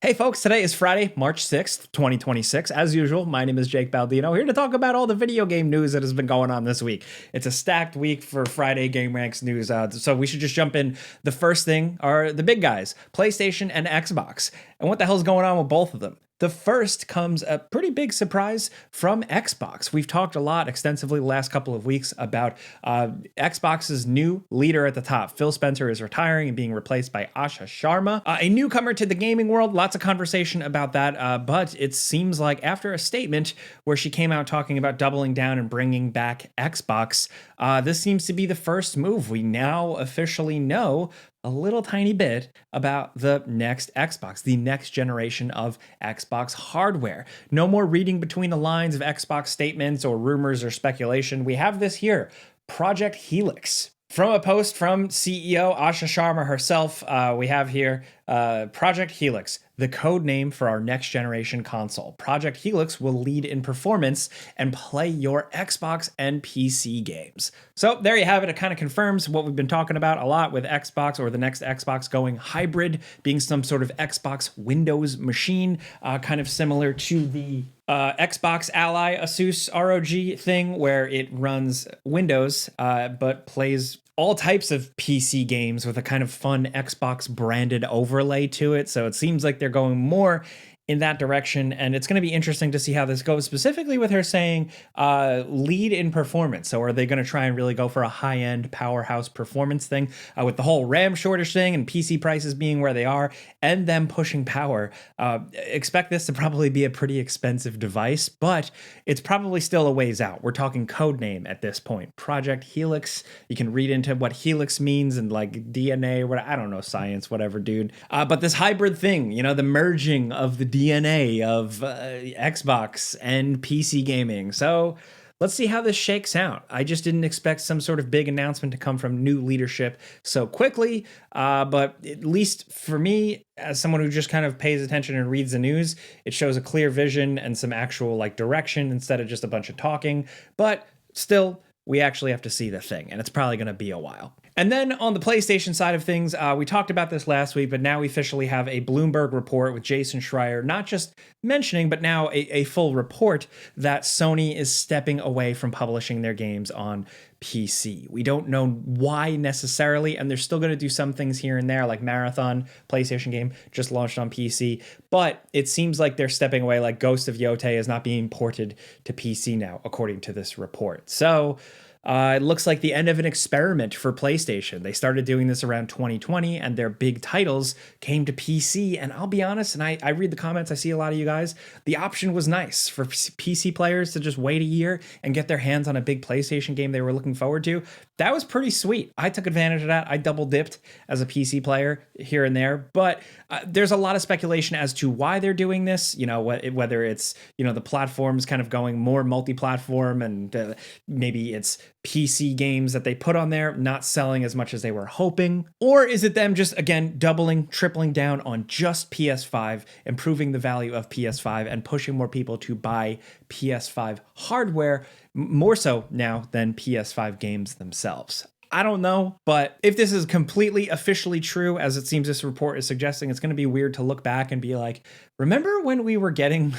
Hey folks, today is Friday, March 6th, 2026. As usual, my name is Jake Baldino, here to talk about all the video game news that has been going on this week. It's a stacked week for Friday gameranx news, so we should just jump in. The first thing are the big guys, PlayStation and Xbox. And what the hell's going on with both of them? The first comes a pretty big surprise from Xbox. We've talked a lot extensively the last couple of weeks about Xbox's new leader at the top. Phil Spencer is retiring and being replaced by Asha Sharma, a newcomer to the gaming world. Lots of conversation about that, but it seems like after a statement where she came out talking about doubling down and bringing back Xbox, this seems to be the first move. We now officially know a little tiny bit about the next Xbox, the next generation of Xbox hardware. No more reading between the lines of Xbox statements or rumors or speculation. We have this here, Project Helix. From a post from CEO Asha Sharma herself, we have here Project Helix, the code name for our next generation console. Project Helix will lead in performance and play your Xbox and PC games. So there you have it. It kind of confirms what we've been talking about a lot with Xbox, or the next Xbox going hybrid, being some sort of Xbox Windows machine, kind of similar to the Xbox Ally Asus ROG thing, where it runs Windows but plays all types of PC games with a kind of fun Xbox branded overlay to it. So it seems like they're going more in that direction, and it's going to be interesting to see how this goes, specifically with her saying lead in performance. So are they going to try and really go for a high-end powerhouse performance thing with the whole RAM shortage thing and PC prices being where they are and them pushing power? Expect this to probably be a pretty expensive device, but it's probably still a ways out. We're talking code name at this point. Project Helix. You can read into what Helix means and like DNA, what I don't know, science, whatever, dude. But this hybrid thing, you know, the merging of the DNA of Xbox and PC gaming. So let's see how this shakes out. I just didn't expect some sort of big announcement to come from new leadership so quickly. But at least for me, as someone who just kind of pays attention and reads the news, it shows a clear vision and some actual like direction instead of just a bunch of talking. But still, we actually have to see the thing, and it's probably going to be a while. And then on the PlayStation side of things, we talked about this last week, but now we officially have a Bloomberg report with Jason Schreier, not just mentioning, but now a full report that Sony is stepping away from publishing their games on PC. We don't know why necessarily, and they're still going to do some things here and there, like Marathon, PlayStation game, just launched on PC, but it seems like they're stepping away, like Ghost of Yotei is not being ported to PC now, according to this report. So it looks like the end of an experiment for PlayStation. They started doing this around 2020, and their big titles came to PC. And I'll be honest, and I read the comments, I see a lot of you guys, the option was nice for PC players to just wait a year and get their hands on a big PlayStation game they were looking forward to. That was pretty sweet. I took advantage of that. I double dipped as a PC player here and there, but there's a lot of speculation as to why they're doing this. You know, whether it's, you know, the platforms kind of going more multi-platform, and maybe it's PC games that they put on there not selling as much as they were hoping, or is it them just again doubling, tripling down on just PS5, improving the value of PS5 and pushing more people to buy PS5 hardware more so now than PS5 games themselves? I don't know, but if this is completely officially true, as it seems this report is suggesting, it's going to be weird to look back and be like, remember when we were getting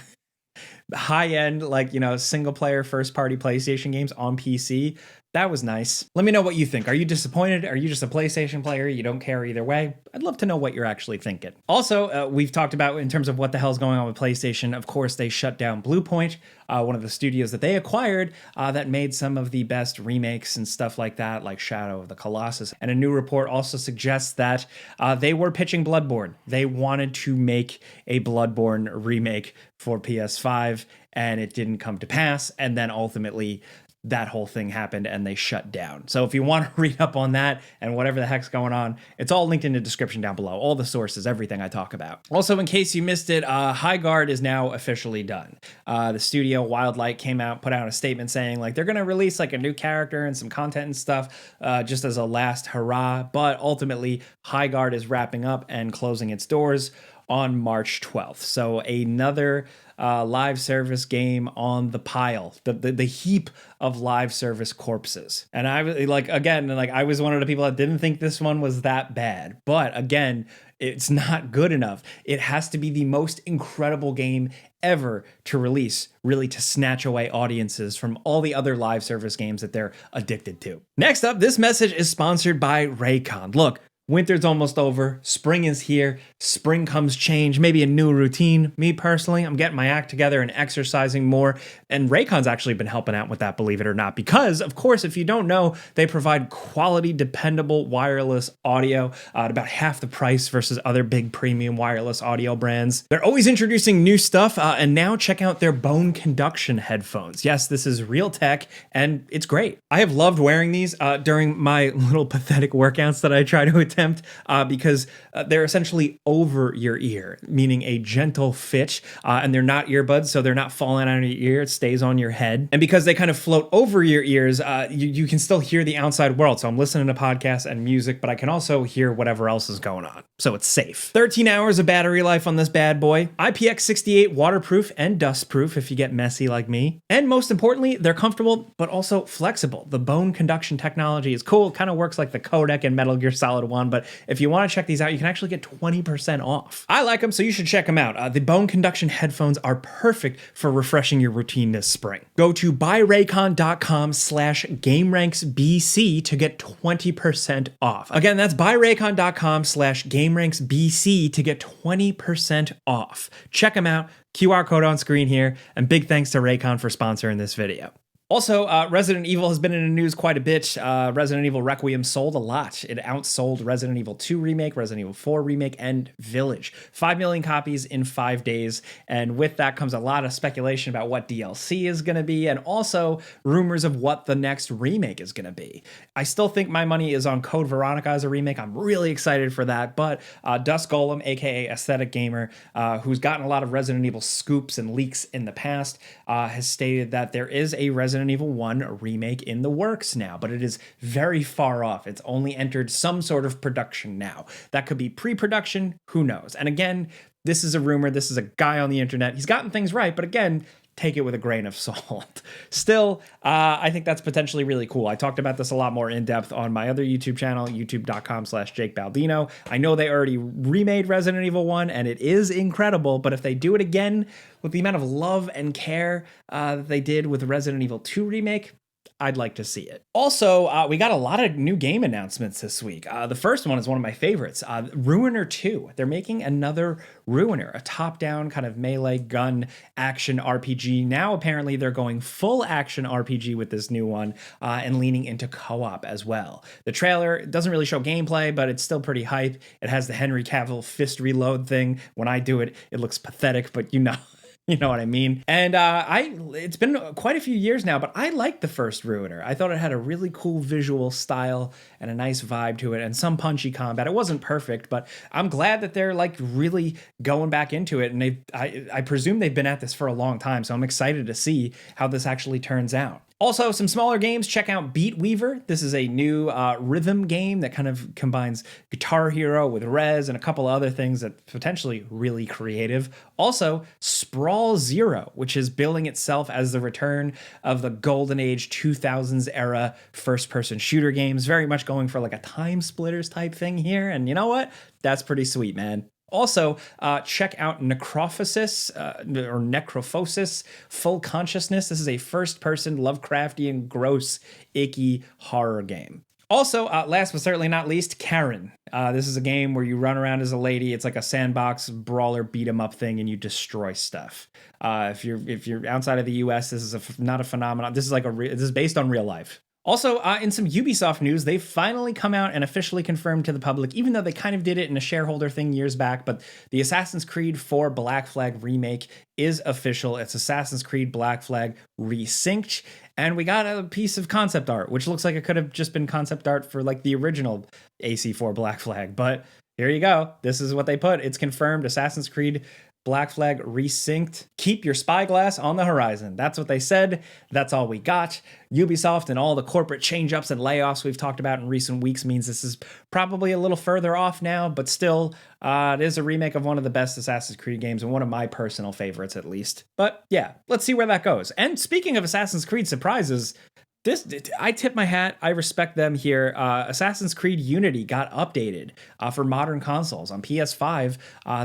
high-end, like, you know, single-player first-party PlayStation games on PC? That was nice. Let me know what you think. Are you disappointed? Are you just a PlayStation player? You don't care either way? I'd love to know what you're actually thinking. Also, we've talked about in terms of what the hell's going on with PlayStation. Of course, they shut down Bluepoint, one of the studios that they acquired that made some of the best remakes and stuff like that, like Shadow of the Colossus. And a new report also suggests that they were pitching Bloodborne. They wanted to make a Bloodborne remake for PS5, and it didn't come to pass. And then ultimately, that whole thing happened and they shut down. So if you want to read up on that and whatever the heck's going on, it's all linked in the description down below. All the sources, everything I talk about. Also, in case you missed it, Highguard is now officially done. The studio Wildlight came out, put out a statement saying like they're going to release like a new character and some content and stuff just as a last hurrah. But ultimately, Highguard is wrapping up and closing its doors on March 12th. So another live service game on the pile, the heap of live service corpses. And I was like, again, like I was one of the people that didn't think this one was that bad. But again, it's not good enough. It has to be the most incredible game ever to release, really to snatch away audiences from all the other live service games that they're addicted to. Next up, this message is sponsored by Raycon. Look, winter's almost over, spring is here, spring comes change, maybe a new routine. Me personally, I'm getting my act together and exercising more, and Raycon's actually been helping out with that, believe it or not, because of course, if you don't know, they provide quality, dependable wireless audio at about half the price versus other big premium wireless audio brands. They're always introducing new stuff, and now check out their bone conduction headphones. Yes, this is real tech, and it's great. I have loved wearing these during my little pathetic workouts that I try to attempt because they're essentially over your ear, meaning a gentle fit, and they're not earbuds, so they're not falling out of your ear. It stays on your head. And because they kind of float over your ears, you can still hear the outside world. So I'm listening to podcasts and music, but I can also hear whatever else is going on. So it's safe. 13 hours of battery life on this bad boy. IPX68 waterproof and dustproof if you get messy like me. And most importantly, they're comfortable, but also flexible. The bone conduction technology is cool. It kind of works like the codec in Metal Gear Solid 1, but if you want to check these out, you can actually get 20% off. I like them, so you should check them out. The bone conduction headphones are perfect for refreshing your routine this spring. Go to buyraycon.com/gameranxbc to get 20% off. Again, that's buyraycon.com/gameranxbc to get 20% off. Check them out. QR code on screen here, and big thanks to Raycon for sponsoring this video. Also, Resident Evil has been in the news quite a bit. Resident Evil Requiem sold a lot. It outsold Resident Evil 2 Remake, Resident Evil 4 Remake, and Village. 5 million copies in 5 days. And with that comes a lot of speculation about what DLC is going to be, and also rumors of what the next remake is going to be. I still think my money is on Code Veronica as a remake. I'm really excited for that. But Dust Golem, aka Aesthetic Gamer, who's gotten a lot of Resident Evil scoops and leaks in the past, has stated that there is a Resident Evil 1 remake in the works now, but it is very far off. It's only entered some sort of production now. That could be pre-production, who knows? And again, this is a rumor. This is a guy on the internet. He's gotten things right, but again, take it with a grain of salt. Still, I think that's potentially really cool. I talked about this a lot more in depth on my other YouTube channel, youtube.com/JakeBaldino. I know they already remade Resident Evil 1 and it is incredible, but if they do it again with the amount of love and care that they did with Resident Evil 2 Remake, I'd like to see it. Also, we got a lot of new game announcements this week. The first one is one of my favorites, Ruiner 2. They're making another Ruiner, a top-down kind of melee gun action RPG. Now, apparently, they're going full action RPG with this new one and leaning into co-op as well. The trailer doesn't really show gameplay, but it's still pretty hype. It has the Henry Cavill fist reload thing. When I do it, it looks pathetic, but you know. You know what I mean? And it's been quite a few years now, but I liked the first Ruiner. I thought it had a really cool visual style and a nice vibe to it and some punchy combat. It wasn't perfect, but I'm glad that they're like really going back into it. And I presume they've been at this for a long time, so I'm excited to see how this actually turns out. Also, some smaller games, check out Beat Weaver. This is a new rhythm game that kind of combines Guitar Hero with Rez and a couple other things that potentially really creative. Also, Sprawl Zero, which is billing itself as the return of the golden age 2000s era first-person shooter games. Very much going for like a time splitters type thing here. And you know what? That's pretty sweet, man. Also, check out Necrophosis, or Necrophosis, Full Consciousness. This is a first-person, Lovecraftian, gross, icky horror game. Also, last but certainly not least, Karen. This is a game where you run around as a lady. It's like a sandbox brawler beat-em-up thing, and you destroy stuff. If you're outside of the U.S., this is not a phenomenon. This is like this is based on real life. Also, in some Ubisoft news, they've finally come out and officially confirmed to the public, even though they kind of did it in a shareholder thing years back, but the Assassin's Creed 4 Black Flag remake is official. It's Assassin's Creed Black Flag resynced, and we got a piece of concept art, which looks like it could have just been concept art for like the original AC4 Black Flag, but here you go. This is what they put. It's confirmed. Assassin's Creed Black Flag resynced. Keep your spyglass on the horizon. That's what they said. That's all we got. Ubisoft and all the corporate change-ups and layoffs we've talked about in recent weeks means this is probably a little further off now, but still, it is a remake of one of the best Assassin's Creed games and one of my personal favorites, at least. But yeah, let's see where that goes. And speaking of Assassin's Creed surprises, This, I tip my hat. I respect them here. Assassin's Creed Unity got updated for modern consoles. On PS5,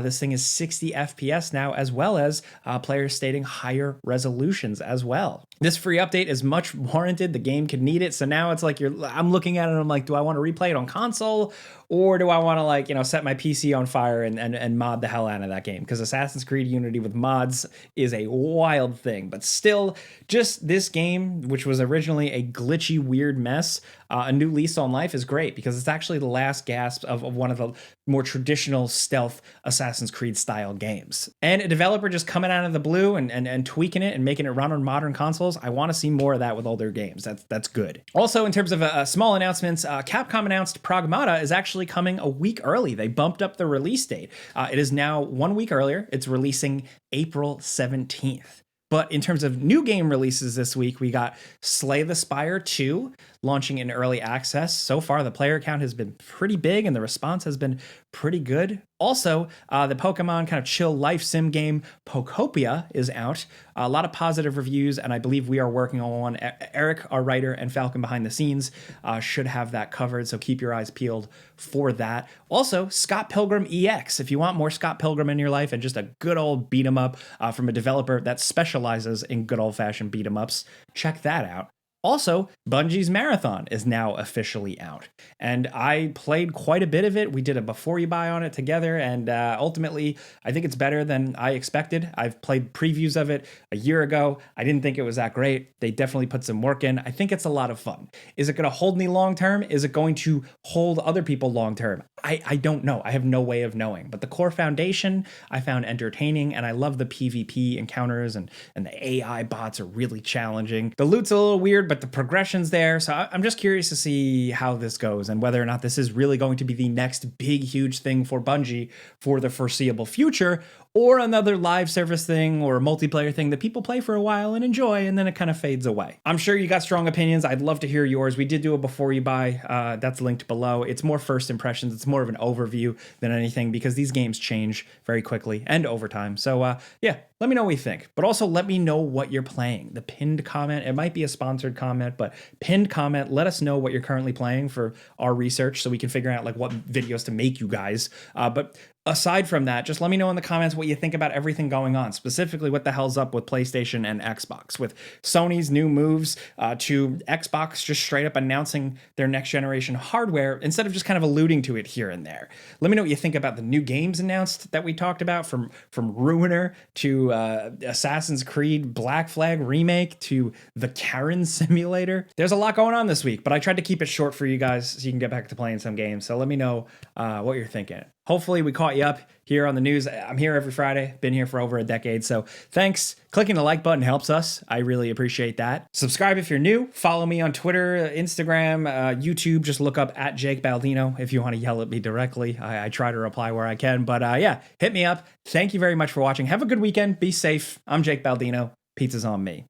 this thing is 60 FPS now, as well as players stating higher resolutions as well. This free update is much warranted. The game could need it. So now it's like I'm looking at it and I'm like, do I want to replay it on console? Or do I want to, like, set my PC on fire and mod the hell out of that game? Because Assassin's Creed Unity with mods is a wild thing. But still, just this game, which was originally a glitchy, weird mess, a new lease on life is great because it's actually the last gasp of one of the more traditional stealth Assassin's Creed style games. And a developer just coming out of the blue and tweaking it and making it run on modern consoles, I want to see more of that with all their games. That's good. Also, in terms of small announcements, Capcom announced Pragmata is actually coming a week early. They bumped up the release date. It is now 1 week earlier. It's releasing April 17th. But in terms of new game releases this week, we got Slay the Spire 2 launching in early access. So far, the player count has been pretty big and the response has been pretty good. Also, the Pokemon kind of chill life sim game Pokopia is out. A lot of positive reviews, and I believe we are working on one. Eric, our writer, and Falcon behind the scenes should have that covered, so keep your eyes peeled for that. Also, Scott Pilgrim EX. If you want more Scott Pilgrim in your life and just a good old beat 'em up from a developer that specializes in good old-fashioned beat 'em ups, check that out. Also, Bungie's Marathon is now officially out, and I played quite a bit of it. We did a before you buy on it together, and ultimately, I think it's better than I expected. I've played previews of it a year ago. I didn't think it was that great. They definitely put some work in. I think it's a lot of fun. Is it going to hold me long term? Is it going to hold other people long term? I don't know. I have no way of knowing. But the core foundation I found entertaining, and I love the PvP encounters, and the AI bots are really challenging. The loot's a little weird, but the progression's there. So I'm just curious to see how this goes and whether or not this is really going to be the next big, huge thing for Bungie for the foreseeable future, or another live service thing or a multiplayer thing that people play for a while and enjoy, and then it kind of fades away. I'm sure you got strong opinions. I'd love to hear yours. We did do a before you buy. That's linked below. It's more first impressions. It's more of an overview than anything because these games change very quickly and over time. So yeah, let me know what you think. But also let me know what you're playing. The pinned comment, it might be a sponsored comment, but pinned comment, let us know what you're currently playing for our research so we can figure out like what videos to make you guys. But aside from that, just let me know in the comments what you think about everything going on, specifically what the hell's up with PlayStation and Xbox, with Sony's new moves to Xbox just straight up announcing their next generation hardware instead of just kind of alluding to it here and there. Let me know what you think about the new games announced that we talked about, from Ruiner to Assassin's Creed Black Flag Remake to the Karen Simulator. There's a lot going on this week, but I tried to keep it short for you guys so you can get back to playing some games. So let me know what you're thinking. Hopefully we caught you up here on the news. I'm here every Friday, been here for over a decade. So thanks. Clicking the like button helps us. I really appreciate that. Subscribe if you're new. Follow me on Twitter, Instagram, YouTube. Just look up @JakeBaldino if you want to yell at me directly. I try to reply where I can, but yeah, hit me up. Thank you very much for watching. Have a good weekend. Be safe. I'm Jake Baldino. Pizza's on me.